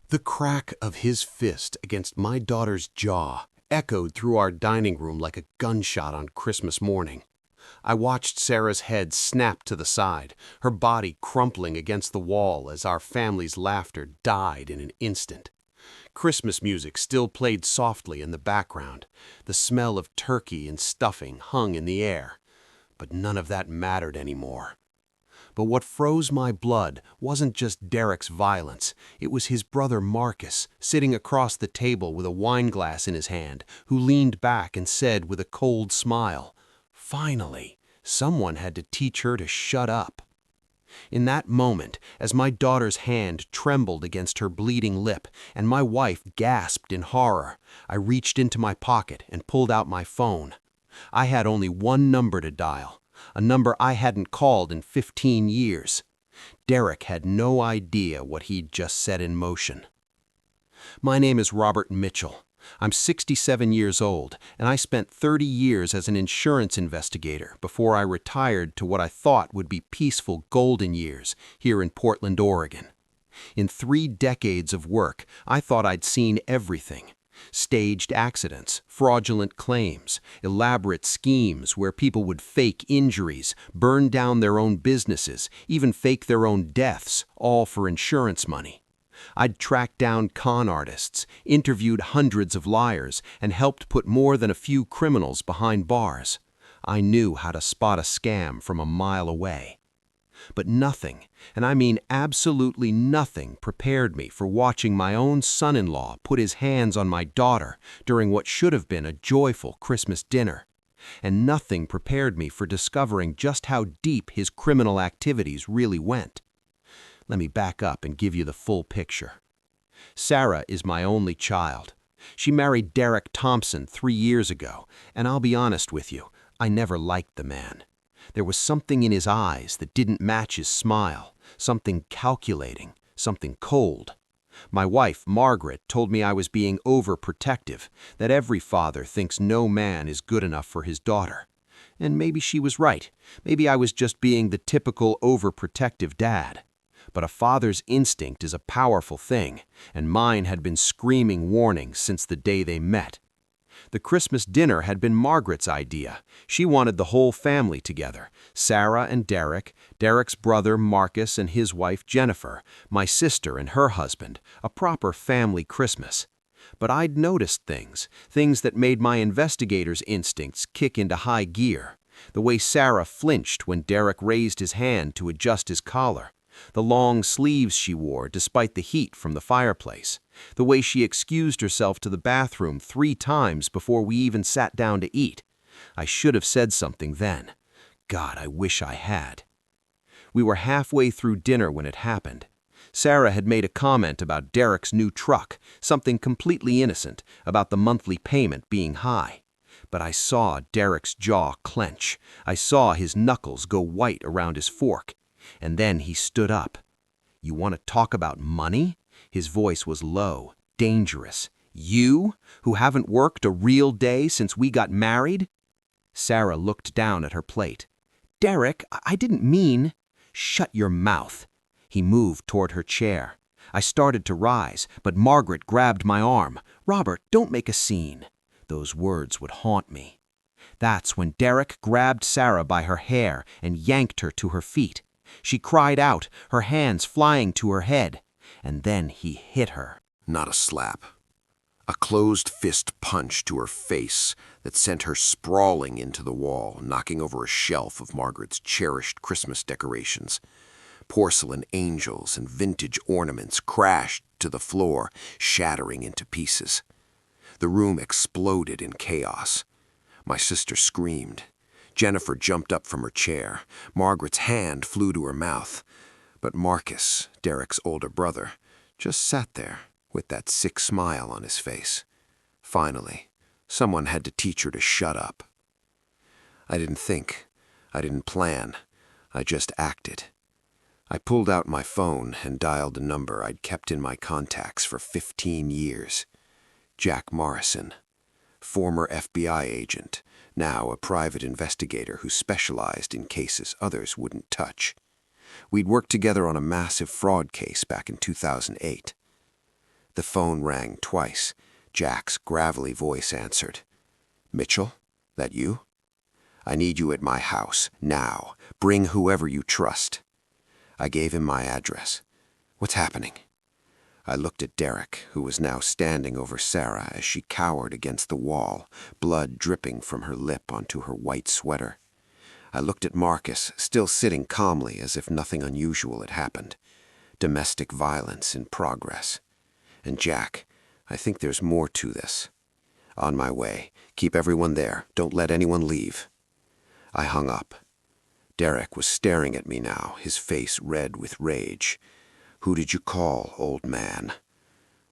The crack of his fist against my daughter's jaw echoed through our dining room like a gunshot on Christmas morning. I watched Sarah's head snap to the side, her body crumpling against the wall as our family's laughter died in an instant. Christmas music still played softly in the background. The smell of turkey and stuffing hung in the air. But none of that mattered anymore. But what froze my blood wasn't just Derek's violence. It was his brother Marcus, sitting across the table with a wineglass in his hand, who leaned back and said with a cold smile, "Finally, someone had to teach her to shut up." In that moment, as my daughter's hand trembled against her bleeding lip and my wife gasped in horror, I reached into my pocket and pulled out my phone. I had only one number to dial, a number I hadn't called in 15 years. Derek had no idea what he'd just set in motion. My name is Robert Mitchell. I'm 67 years old, and I spent 30 years as an insurance investigator before I retired to what I thought would be peaceful golden years here in Portland, Oregon. In 3 decades of work, I thought I'd seen everything. Staged accidents, fraudulent claims, elaborate schemes where people would fake injuries, burn down their own businesses, even fake their own deaths, all for insurance money. I'd tracked down con artists, interviewed hundreds of liars, and helped put more than a few criminals behind bars. I knew how to spot a scam from a mile away. But nothing, and I mean absolutely nothing, prepared me for watching my own son-in-law put his hands on my daughter during what should have been a joyful Christmas dinner. And nothing prepared me for discovering just how deep his criminal activities really went. Let me back up and give you the full picture. Sarah is my only child. She married Derek Thompson 3 years ago, and I'll be honest with you, I never liked the man. There was something in his eyes that didn't match his smile, something calculating, something cold. My wife, Margaret, told me I was being overprotective, that every father thinks no man is good enough for his daughter. And maybe she was right. Maybe I was just being the typical overprotective dad. But a father's instinct is a powerful thing, and mine had been screaming warnings since the day they met. The Christmas dinner had been Margaret's idea. She wanted the whole family together, Sarah and Derek, Derek's brother Marcus and his wife Jennifer, my sister and her husband, a proper family Christmas. But I'd noticed things that made my investigator's instincts kick into high gear. The way Sarah flinched when Derek raised his hand to adjust his collar. The long sleeves she wore despite the heat from the fireplace. The way she excused herself to the bathroom 3 times before we even sat down to eat. I should have said something then. God, I wish I had. We were halfway through dinner when it happened. Sarah had made a comment about Derek's new truck, something completely innocent, about the monthly payment being high. But I saw Derek's jaw clench. I saw his knuckles go white around his fork. And then he stood up. "You want to talk about money?" His voice was low, dangerous. "You, who haven't worked a real day since we got married?" Sarah looked down at her plate. "Derek, I didn't mean—" "Shut your mouth." He moved toward her chair. I started to rise, but Margaret grabbed my arm. "Robert, don't make a scene." Those words would haunt me. That's when Derek grabbed Sarah by her hair and yanked her to her feet. She cried out, her hands flying to her head, and then he hit her. Not a slap. A closed fist punch to her face that sent her sprawling into the wall, knocking over a shelf of Margaret's cherished Christmas decorations. Porcelain angels and vintage ornaments crashed to the floor, shattering into pieces. The room exploded in chaos. My sister screamed. Jennifer jumped up from her chair. Margaret's hand flew to her mouth. But Marcus, Derek's older brother, just sat there with that sick smile on his face. Finally, someone had to teach her to shut up. I didn't think. I didn't plan. I just acted. I pulled out my phone and dialed a number I'd kept in my contacts for 15 years. Jack Morrison, former FBI agent, now a private investigator who specialized in cases others wouldn't touch. We'd worked together on a massive fraud case back in 2008. The phone rang twice. Jack's gravelly voice answered. "Mitchell, that you? I need you at my house, now. Bring whoever you trust." I gave him my address. "What's happening?" I looked at Derek, who was now standing over Sarah as she cowered against the wall, blood dripping from her lip onto her white sweater. I looked at Marcus, still sitting calmly as if nothing unusual had happened. Domestic violence in progress. And Jack, I think there's more to this. On my way. Keep everyone there. Don't let anyone leave. I hung up. Derek was staring at me now, his face red with rage. "Who did you call, old man?"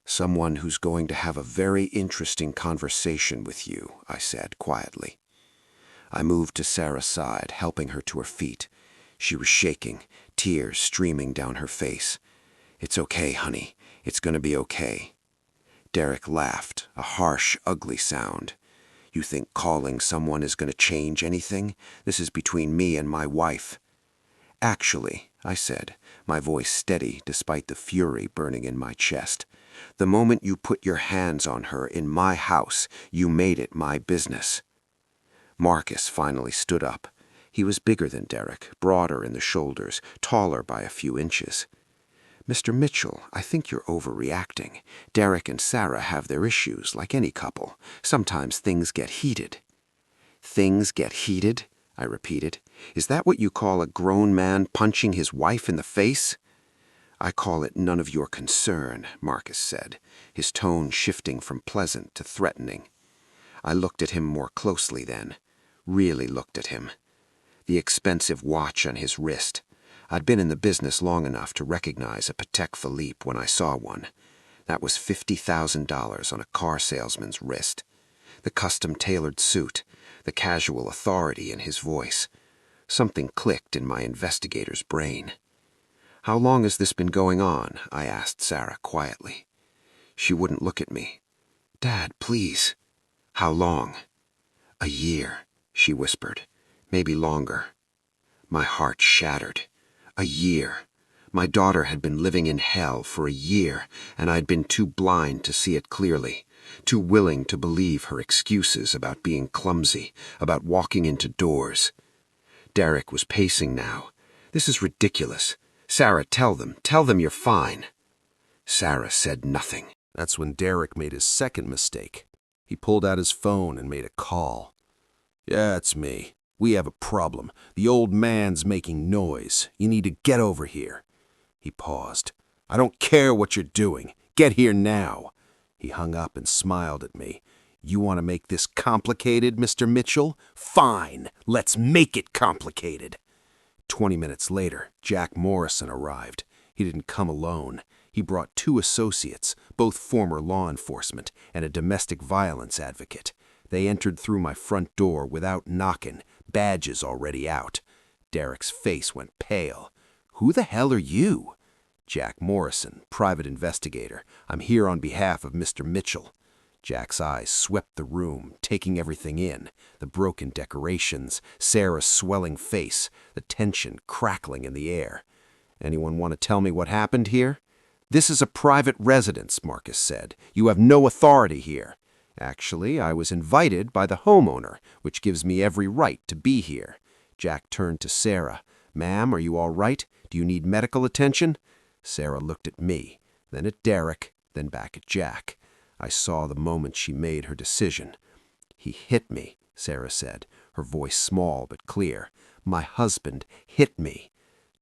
"Someone who's going to have a very interesting conversation with you," I said quietly. I moved to Sarah's side, helping her to her feet. She was shaking, tears streaming down her face. "It's okay, honey. It's going to be okay." Derek laughed, a harsh, ugly sound. "You think calling someone is going to change anything? This is between me and my wife." "Actually," I said, my voice steady despite the fury burning in my chest, "the moment you put your hands on her in my house, you made it my business." Marcus finally stood up. He was bigger than Derek, broader in the shoulders, taller by a few inches. "Mr. Mitchell, I think you're overreacting. Derek and Sarah have their issues, like any couple. Sometimes things get heated." "Things get heated?" I repeated. "Is that what you call a grown man punching his wife in the face?" "I call it none of your concern," Marcus said, his tone shifting from pleasant to threatening. I looked at him more closely then, really looked at him. The expensive watch on his wrist. I'd been in the business long enough to recognize a Patek Philippe when I saw one. That was $50,000 on a car salesman's wrist. The custom-tailored suit, the casual authority in his voice. Something clicked in my investigator's brain. "How long has this been going on?" I asked Sarah quietly. She wouldn't look at me. "Dad, please." "How long?" "A year," she whispered. "Maybe longer." My heart shattered. A year. My daughter had been living in hell for a year, and I'd been too blind to see it clearly, too willing to believe her excuses about being clumsy, about walking into doors. Derek was pacing now. "This is ridiculous. Sarah, tell them you're fine." Sarah said nothing. That's when Derek made his second mistake. He pulled out his phone and made a call. "Yeah, it's me. We have a problem. The old man's making noise. You need to get over here." He paused. "I don't care what you're doing. Get here now." He hung up and smiled at me. "You want to make this complicated, Mr. Mitchell? Fine, let's make it complicated." 20 minutes later, Jack Morrison arrived. He didn't come alone. He brought 2 associates, both former law enforcement, and a domestic violence advocate. They entered through my front door without knocking, badges already out. Derek's face went pale. "Who the hell are you?" "Jack Morrison, private investigator. I'm here on behalf of Mr. Mitchell." Jack's eyes swept the room, taking everything in. The broken decorations, Sarah's swelling face, the tension crackling in the air. "Anyone want to tell me what happened here?" "This is a private residence," Marcus said. "You have no authority here." "Actually, I was invited by the homeowner, which gives me every right to be here." Jack turned to Sarah. "Ma'am, are you all right? Do you need medical attention?" Sarah looked at me, then at Derek, then back at Jack. I saw the moment she made her decision. "He hit me," Sarah said, her voice small but clear. "My husband hit me."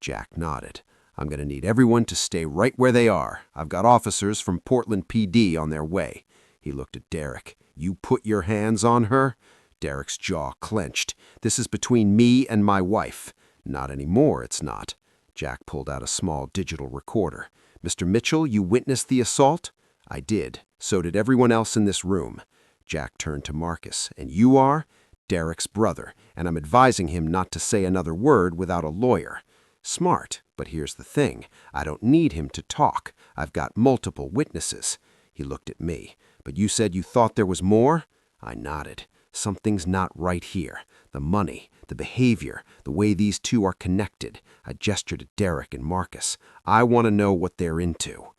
Jack nodded. "I'm going to need everyone to stay right where they are. I've got officers from Portland PD on their way." He looked at Derek. "You put your hands on her?" Derek's jaw clenched. "This is between me and my wife." "Not anymore, it's not." Jack pulled out a small digital recorder. "Mr. Mitchell, you witnessed the assault?" "I did. So did everyone else in this room." Jack turned to Marcus. "And you are?" "Derek's brother, and I'm advising him not to say another word without a lawyer." "Smart, but here's the thing. I don't need him to talk. I've got multiple witnesses." He looked at me. "But you said you thought there was more?" I nodded. "Something's not right here. The money, the behavior, the way these two are connected." I gestured at Derek and Marcus. "I want to know what they're into."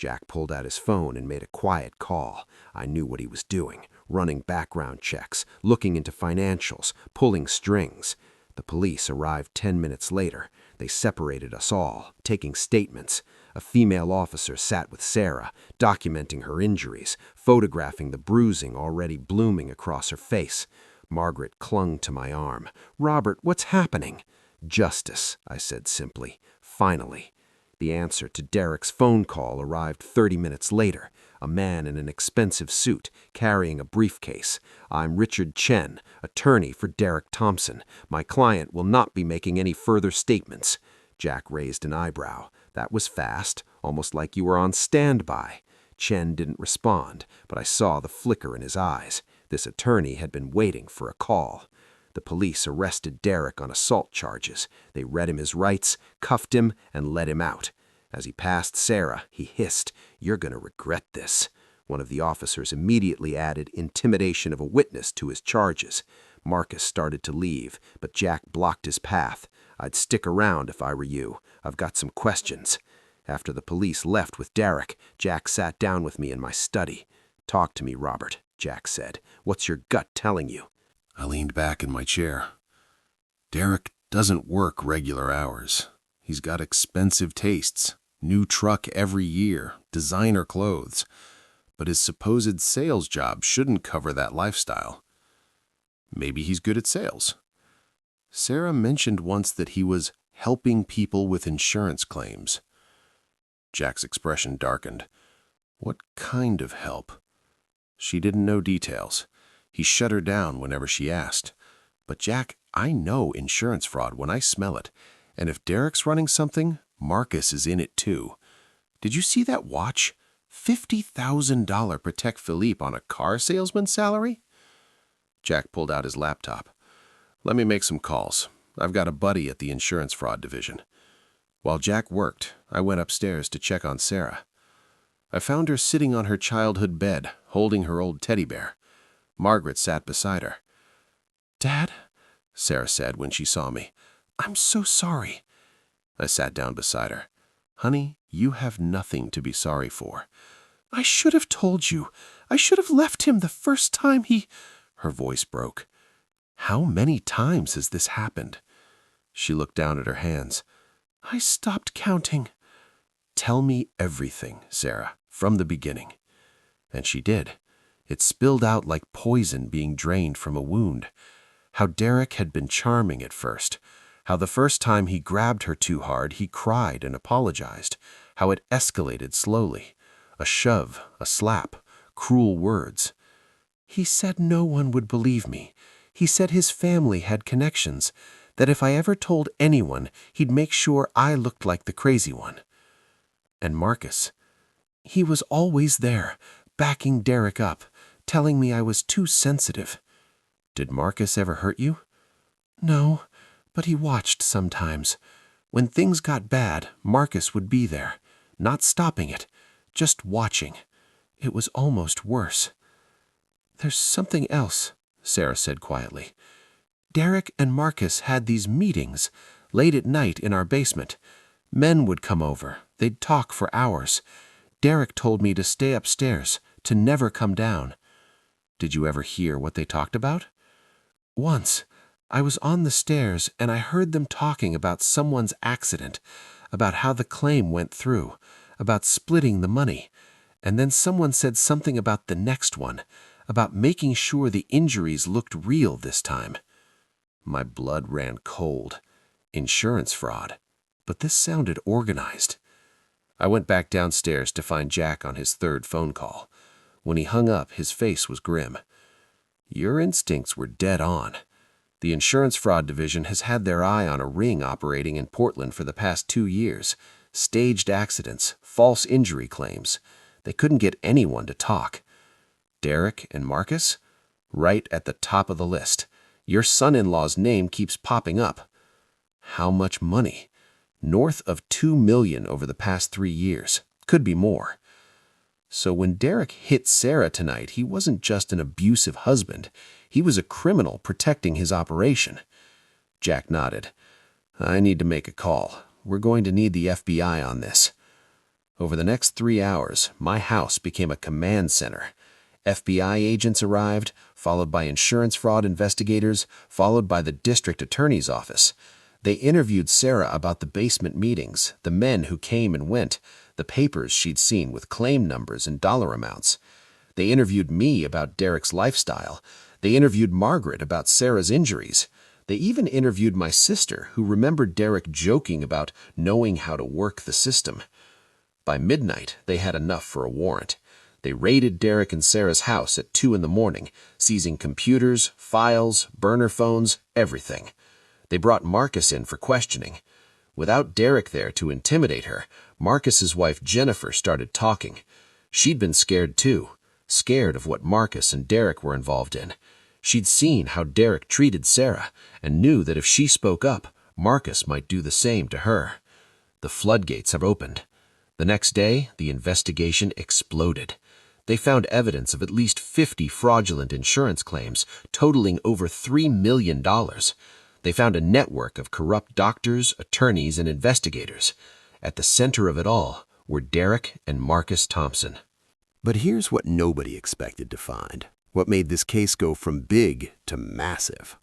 Jack pulled out his phone and made a quiet call. I knew what he was doing, running background checks, looking into financials, pulling strings. The police arrived 10 minutes later. They separated us all, taking statements. A female officer sat with Sarah, documenting her injuries, photographing the bruising already blooming across her face. Margaret clung to my arm. "Robert, what's happening?" "Justice," I said simply. "Finally." The answer to Derek's phone call arrived 30 minutes later. A man in an expensive suit, carrying a briefcase. "I'm Richard Chen, attorney for Derek Thompson. My client will not be making any further statements." Jack raised an eyebrow. "That was fast, almost like you were on standby." Chen didn't respond, but I saw the flicker in his eyes. This attorney had been waiting for a call. The police arrested Derek on assault charges. They read him his rights, cuffed him, and let him out. As he passed Sarah, he hissed, "You're going to regret this." One of the officers immediately added intimidation of a witness to his charges. Marcus started to leave, but Jack blocked his path. "I'd stick around if I were you. I've got some questions." After the police left with Derek, Jack sat down with me in my study. "Talk to me, Robert," Jack said. "What's your gut telling you?" I leaned back in my chair. Derek doesn't work regular hours. He's got expensive tastes, new truck every year, designer clothes. But his supposed sales job shouldn't cover that lifestyle. Maybe he's good at sales. Sarah mentioned once that he was helping people with insurance claims. Jack's expression darkened. What kind of help? She didn't know details. He shut her down whenever she asked. But Jack, I know insurance fraud when I smell it. And if Derek's running something, Marcus is in it too. Did you see that watch? $50,000 Protect Philippe on a car salesman's salary? Jack pulled out his laptop. "Let me make some calls. I've got a buddy at the insurance fraud division." While Jack worked, I went upstairs to check on Sarah. I found her sitting on her childhood bed, holding her old teddy bear. Margaret sat beside her. "Dad," Sarah said when she saw me, "I'm so sorry." I sat down beside her. "Honey, you have nothing to be sorry for." "I should have told you. I should have left him the first time he—" Her voice broke. "How many times has this happened?" She looked down at her hands. "I stopped counting." "Tell me everything, Sarah, from the beginning." And she did. It spilled out like poison being drained from a wound. How Derek had been charming at first. How the first time he grabbed her too hard, he cried and apologized. How it escalated slowly. A shove, a slap, cruel words. "He said no one would believe me. He said his family had connections, that if I ever told anyone, he'd make sure I looked like the crazy one." And Marcus, he was always there, backing Derek up, telling me I was too sensitive. Did Marcus ever hurt you? No, but he watched sometimes. When things got bad, Marcus would be there, not stopping it, just watching. It was almost worse. "There's something else," Sarah said quietly. "Derek and Marcus had these meetings, late at night in our basement. Men would come over. They'd talk for hours. Derek told me to stay upstairs, to never come down." "Did you ever hear what they talked about?" "Once. I was on the stairs and I heard them talking about someone's accident, about how the claim went through, about splitting the money. And then someone said something about the next one, about making sure the injuries looked real this time." My blood ran cold. Insurance fraud. But this sounded organized. I went back downstairs to find Jack on his third phone call. When he hung up, his face was grim. "Your instincts were dead on. The insurance fraud division has had their eye on a ring operating in Portland for the past 2 years. Staged accidents, false injury claims. They couldn't get anyone to talk. Derek and Marcus? Right at the top of the list. Your son-in-law's name keeps popping up. How much money? North of $2 million over the past 3 years. Could be more. So when Derek hit Sarah tonight, he wasn't just an abusive husband. He was a criminal protecting his operation. Jack nodded. "I need to make a call. We're going to need the FBI on this." Over the next 3 hours, my house became a command center. FBI agents arrived, followed by insurance fraud investigators, followed by the district attorney's office. They interviewed Sarah about the basement meetings, the men who came and went, the papers she'd seen with claim numbers and dollar amounts. They interviewed me about Derek's lifestyle. They interviewed Margaret about Sarah's injuries. They even interviewed my sister, who remembered Derek joking about knowing how to work the system. By midnight, they had enough for a warrant. They raided Derek and Sarah's house at 2 in the morning, seizing computers, files, burner phones, everything. They brought Marcus in for questioning. Without Derek there to intimidate her, Marcus's wife Jennifer started talking. She'd been scared too, scared of what Marcus and Derek were involved in. She'd seen how Derek treated Sarah and knew that if she spoke up, Marcus might do the same to her. The floodgates have opened. The next day, the investigation exploded. They found evidence of at least 50 fraudulent insurance claims, totaling over $3 million. They found a network of corrupt doctors, attorneys, and investigators. At the center of it all were Derek and Marcus Thompson. But here's what nobody expected to find, what made this case go from big to massive.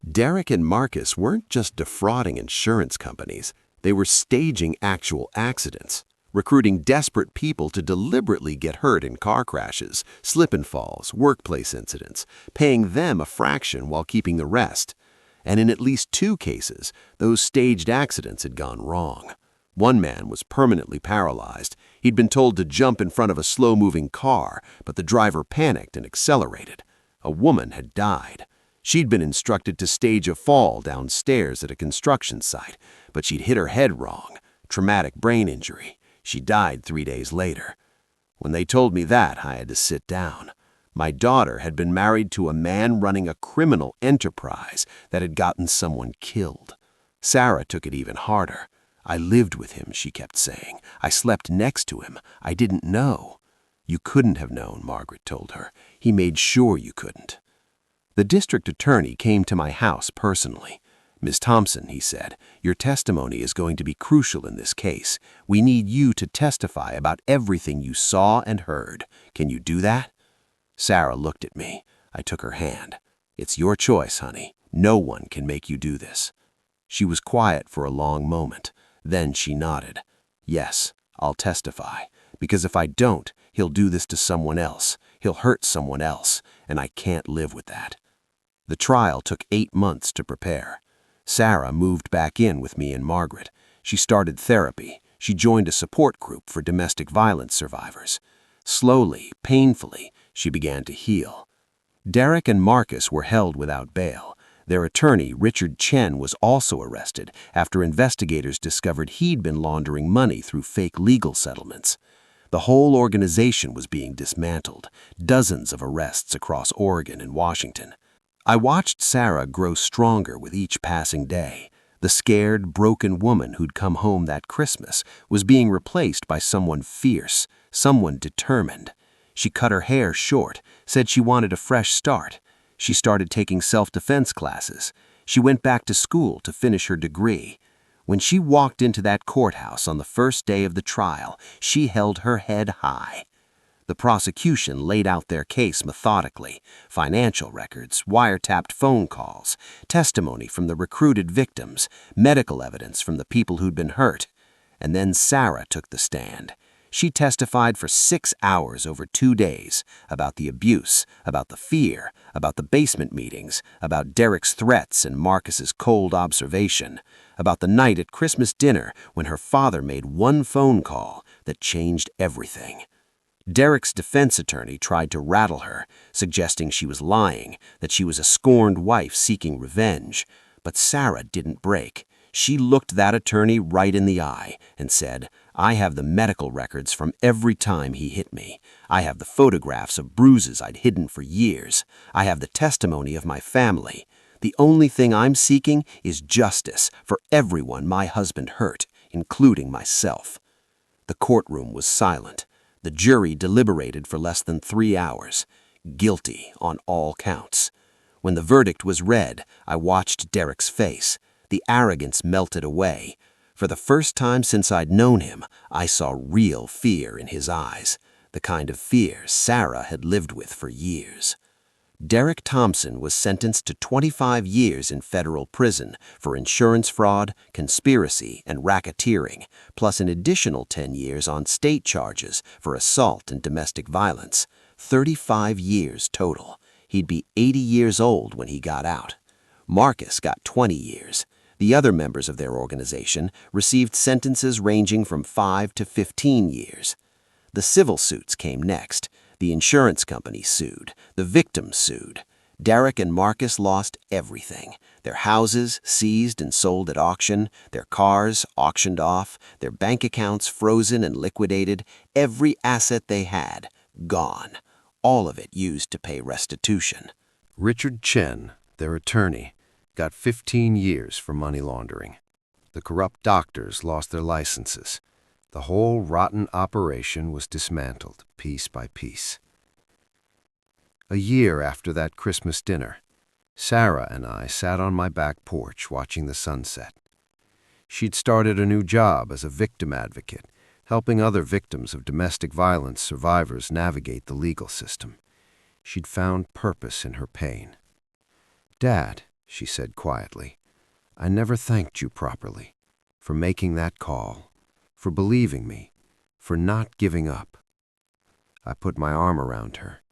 Derek and Marcus weren't just defrauding insurance companies, they were staging actual accidents, recruiting desperate people to deliberately get hurt in car crashes, slip and falls, workplace incidents, paying them a fraction while keeping the rest. And in at least 2 cases, those staged accidents had gone wrong. One man was permanently paralyzed. He'd been told to jump in front of a slow-moving car, but the driver panicked and accelerated. A woman had died. She'd been instructed to stage a fall downstairs at a construction site, but she'd hit her head wrong, traumatic brain injury. She died 3 days later. When they told me that, I had to sit down. My daughter had been married to a man running a criminal enterprise that had gotten someone killed. Sarah took it even harder. I lived with him, she kept saying. I slept next to him. I didn't know. You couldn't have known, Margaret told her. He made sure you couldn't. The district attorney came to my house personally. Ms. Thompson, he said, your testimony is going to be crucial in this case. We need you to testify about everything you saw and heard. Can you do that? Sarah looked at me. I took her hand. It's your choice, honey. No one can make you do this. She was quiet for a long moment. Then she nodded. Yes, I'll testify. Because if I don't, he'll do this to someone else. He'll hurt someone else, and I can't live with that. The trial took 8 months to prepare. Sarah moved back in with me and Margaret. She started therapy. She joined a support group for domestic violence survivors. Slowly, painfully, she began to heal. Derek and Marcus were held without bail. Their attorney, Richard Chen, was also arrested after investigators discovered he'd been laundering money through fake legal settlements. The whole organization was being dismantled, dozens of arrests across Oregon and Washington. I watched Sarah grow stronger with each passing day. The scared, broken woman who'd come home that Christmas was being replaced by someone fierce, someone determined. She cut her hair short, said she wanted a fresh start. She started taking self-defense classes. She went back to school to finish her degree. When she walked into that courthouse on the first day of the trial, she held her head high. The prosecution laid out their case methodically: financial records, wiretapped phone calls, testimony from the recruited victims, medical evidence from the people who'd been hurt. And then Sarah took the stand. She testified for 6 hours over 2 days about the abuse, about the fear, about the basement meetings, about Derek's threats and Marcus's cold observation, about the night at Christmas dinner when her father made one phone call that changed everything. Derek's defense attorney tried to rattle her, suggesting she was lying, that she was a scorned wife seeking revenge. But Sarah didn't break. She looked that attorney right in the eye and said, I have the medical records from every time he hit me. I have the photographs of bruises I'd hidden for years. I have the testimony of my family. The only thing I'm seeking is justice for everyone my husband hurt, including myself. The courtroom was silent. The jury deliberated for less than 3 hours. Guilty on all counts. When the verdict was read, I watched Derek's face. The arrogance melted away. For the first time since I'd known him, I saw real fear in his eyes, the kind of fear Sarah had lived with for years. Derek Thompson was sentenced to 25 years in federal prison for insurance fraud, conspiracy, and racketeering, plus an additional 10 years on state charges for assault and domestic violence. 35 years total. He'd be 80 years old when he got out. Marcus got 20 years. The other members of their organization received sentences ranging from 5 to 15 years. The civil suits came next. The insurance company sued. The victims sued. Derek and Marcus lost everything. Their houses seized and sold at auction, their cars auctioned off, their bank accounts frozen and liquidated, every asset they had, gone. All of it used to pay restitution. Richard Chen, their attorney, got 15 years for money laundering. The corrupt doctors lost their licenses. The whole rotten operation was dismantled, piece by piece. A year after that Christmas dinner, Sarah and I sat on my back porch watching the sunset. She'd started a new job as a victim advocate, helping other victims of domestic violence survivors navigate the legal system. She'd found purpose in her pain. "Dad," she said quietly, "I never thanked you properly for making that call, for believing me, for not giving up." I put my arm around her.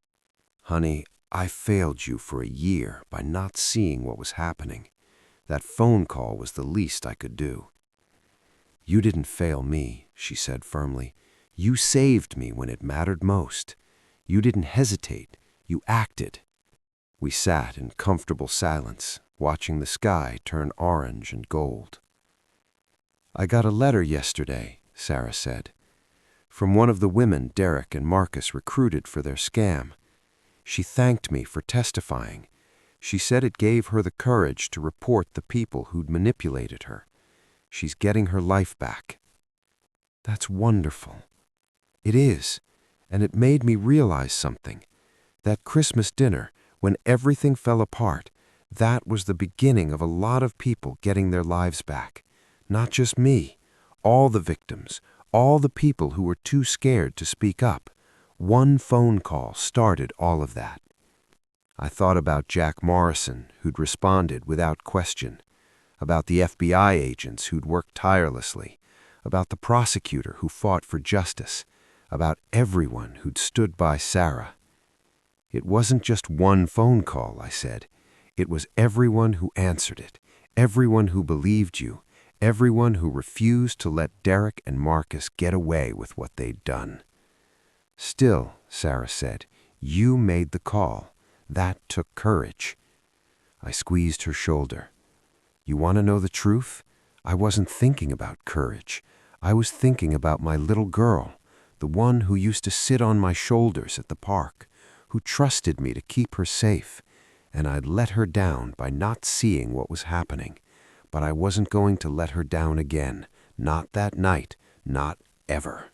"Honey, I failed you for a year by not seeing what was happening. That phone call was the least I could do." "You didn't fail me," she said firmly. "You saved me when it mattered most. You didn't hesitate. You acted." We sat in comfortable silence, watching the sky turn orange and gold. "I got a letter yesterday," Sarah said, "from one of the women Derek and Marcus recruited for their scam. She thanked me for testifying. She said it gave her the courage to report the people who'd manipulated her. She's getting her life back." "That's wonderful." "It is, and it made me realize something. That Christmas dinner, when everything fell apart, that was the beginning of a lot of people getting their lives back. Not just me, all the victims, all the people who were too scared to speak up. One phone call started all of that." I thought about Jack Morrison, who'd responded without question, about the FBI agents who'd worked tirelessly, about the prosecutor who fought for justice, about everyone who'd stood by Sarah. "It wasn't just one phone call," I said. "It was everyone who answered it, everyone who believed you, everyone who refused to let Derek and Marcus get away with what they'd done." "Still," Sarah said, "you made the call. That took courage." I squeezed her shoulder. "You want to know the truth? I wasn't thinking about courage. I was thinking about my little girl, the one who used to sit on my shoulders at the park, who trusted me to keep her safe, and I'd let her down by not seeing what was happening. But I wasn't going to let her down again, not that night, not ever."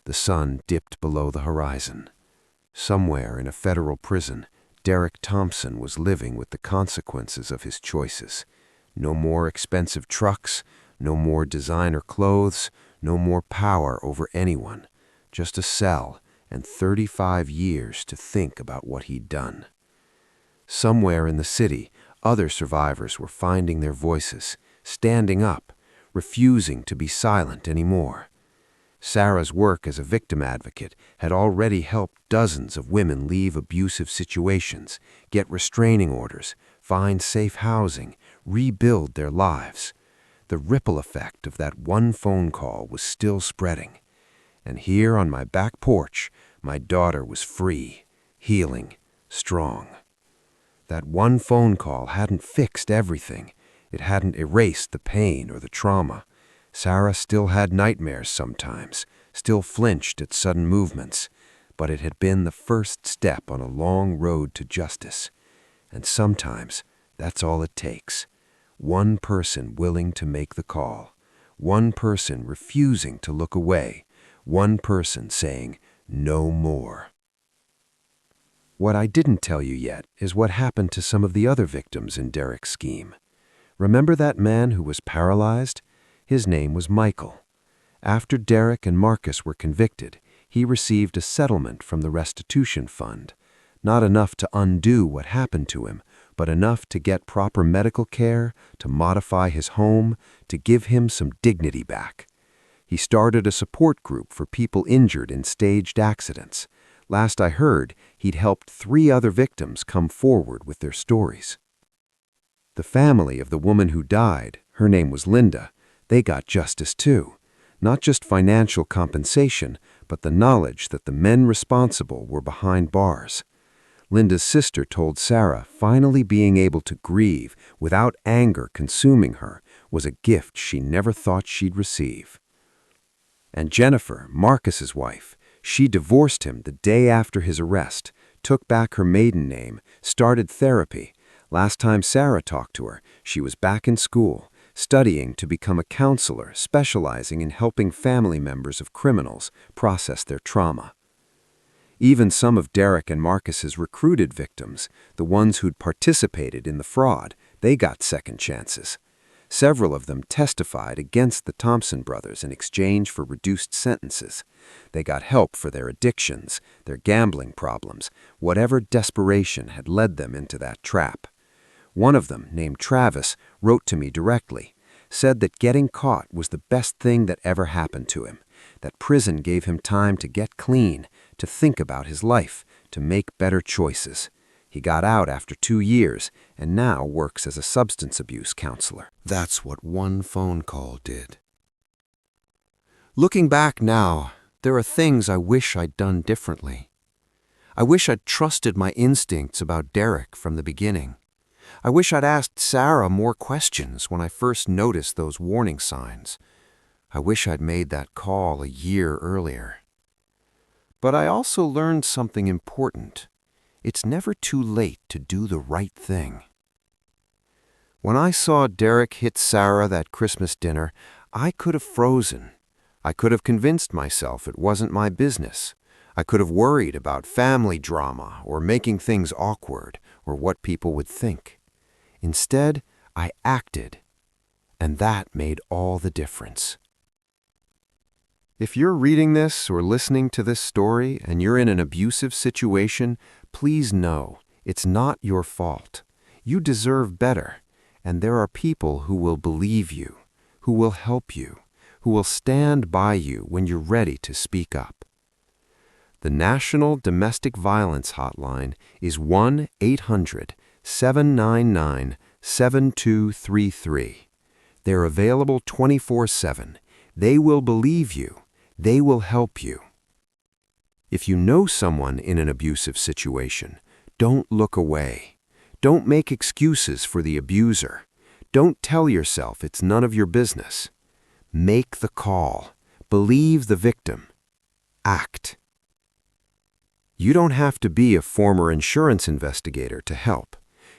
The sun dipped below the horizon. Somewhere in a federal prison, Derek Thompson was living with the consequences of his choices. No more expensive trucks, no more designer clothes, no more power over anyone. Just a cell and 35 years to think about what he'd done. Somewhere in the city, other survivors were finding their voices, standing up, refusing to be silent anymore. Sarah's work as a victim advocate had already helped dozens of women leave abusive situations, get restraining orders, find safe housing, rebuild their lives. The ripple effect of that one phone call was still spreading. And here on my back porch, my daughter was free, healing, strong. That one phone call hadn't fixed everything. It hadn't erased the pain or the trauma. Sarah still had nightmares sometimes, still flinched at sudden movements, but it had been the first step on a long road to justice. And sometimes that's all it takes. One person willing to make the call, one person refusing to look away, one person saying, "No more." What I didn't tell you yet is what happened to some of the other victims in Derek's scheme. Remember that man who was paralyzed? His name was Michael. After Derek and Marcus were convicted, he received a settlement from the restitution fund. Not enough to undo what happened to him, but enough to get proper medical care, to modify his home, to give him some dignity back. He started a support group for people injured in staged accidents. Last I heard, he'd helped 3 other victims come forward with their stories. The family of the woman who died, her name was Linda, they got justice too. Not just financial compensation, but the knowledge that the men responsible were behind bars. Linda's sister told Sarah finally being able to grieve without anger consuming her was a gift she never thought she'd receive. And Jennifer, Marcus's wife, she divorced him the day after his arrest, took back her maiden name, started therapy. Last time Sarah talked to her, she was back in school, studying to become a counselor specializing in helping family members of criminals process their trauma. Even some of Derek and Marcus's recruited victims, the ones who'd participated in the fraud, they got second chances. Several of them testified against the Thompson brothers in exchange for reduced sentences. They got help for their addictions, their gambling problems, whatever desperation had led them into that trap. One of them, named Travis, wrote to me directly, said that getting caught was the best thing that ever happened to him, that prison gave him time to get clean, to think about his life, to make better choices. He got out after 2 years and now works as a substance abuse counselor. That's what one phone call did. Looking back now, there are things I wish I'd done differently. I wish I'd trusted my instincts about Derek from the beginning. I wish I'd asked Sarah more questions when I first noticed those warning signs. I wish I'd made that call a year earlier. But I also learned something important. It's never too late to do the right thing. When I saw Derek hit Sarah that Christmas dinner, I could have frozen. I could have convinced myself it wasn't my business. I could have worried about family drama or making things awkward or what people would think. Instead, I acted, and that made all the difference. If you're reading this or listening to this story and you're in an abusive situation, please know it's not your fault. You deserve better, and there are people who will believe you, who will help you, who will stand by you when you're ready to speak up. The National Domestic Violence Hotline is 1-800-799-7233. They're available 24/7. They will believe you. They will help you. If you know someone in an abusive situation, don't look away. Don't make excuses for the abuser. Don't tell yourself it's none of your business. Make the call. Believe the victim. Act. You don't have to be a former insurance investigator to help.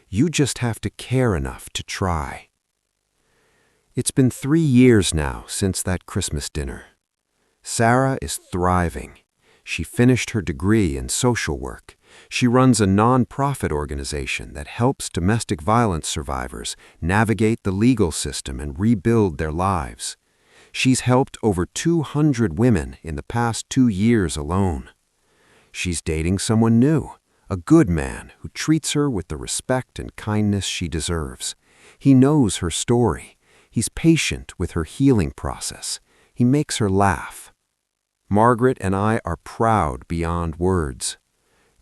You just have to care enough to try. It's been 3 years now since that Christmas dinner. Sarah is thriving. She finished her degree in social work. She runs a non-profit organization that helps domestic violence survivors navigate the legal system and rebuild their lives. She's helped over 200 women in the past 2 years alone. She's dating someone new, a good man who treats her with the respect and kindness she deserves. He knows her story. He's patient with her healing process. He makes her laugh. Margaret and I are proud beyond words.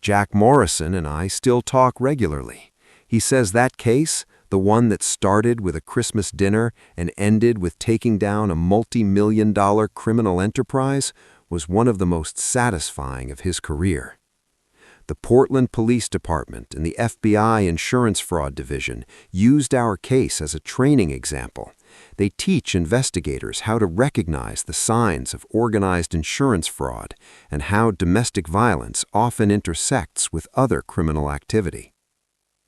Jack Morrison and I still talk regularly. He says that case, the one that started with a Christmas dinner and ended with taking down a multi-million-dollar criminal enterprise, was one of the most satisfying of his career. The Portland Police Department and the FBI Insurance Fraud Division used our case as a training example. They teach investigators how to recognize the signs of organized insurance fraud and how domestic violence often intersects with other criminal activity.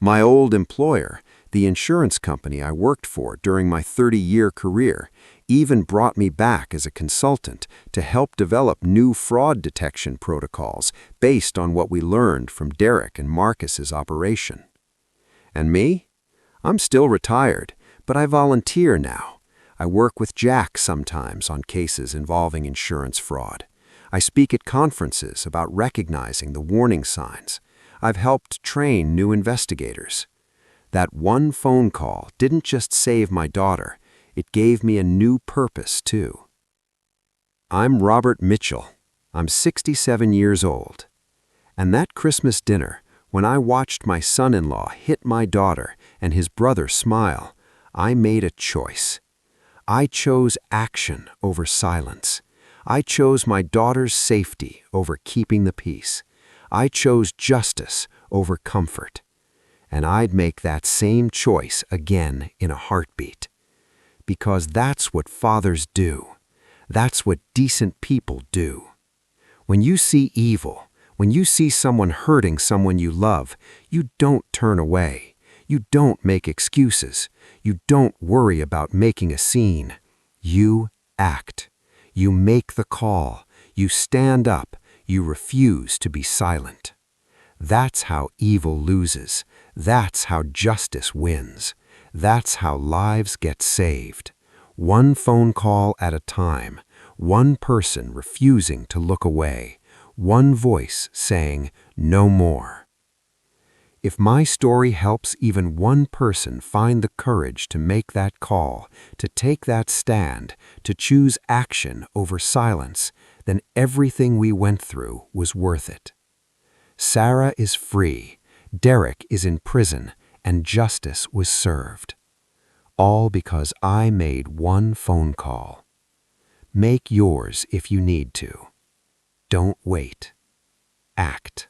My old employer, the insurance company I worked for during my 30-year career, even brought me back as a consultant to help develop new fraud detection protocols based on what we learned from Derek and Marcus's operation. And me? I'm still retired, but I volunteer now. I work with Jack sometimes on cases involving insurance fraud. I speak at conferences about recognizing the warning signs. I've helped train new investigators. That one phone call didn't just save my daughter, it gave me a new purpose, too. I'm Robert Mitchell. I'm 67 years old. And that Christmas dinner, when I watched my son-in-law hit my daughter and his brother smile, I made a choice. I chose action over silence. I chose my daughter's safety over keeping the peace. I chose justice over comfort. And I'd make that same choice again in a heartbeat. Because that's what fathers do. That's what decent people do. When you see evil, when you see someone hurting someone you love, you don't turn away. You don't make excuses. You don't worry about making a scene. You act. You make the call. You stand up. You refuse to be silent. That's how evil loses. That's how justice wins. That's how lives get saved. One phone call at a time. One person refusing to look away. One voice saying, "No more." If my story helps even one person find the courage to make that call, to take that stand, to choose action over silence, then everything we went through was worth it. Sarah is free, Derek is in prison, and justice was served. All because I made one phone call. Make yours if you need to. Don't wait. Act.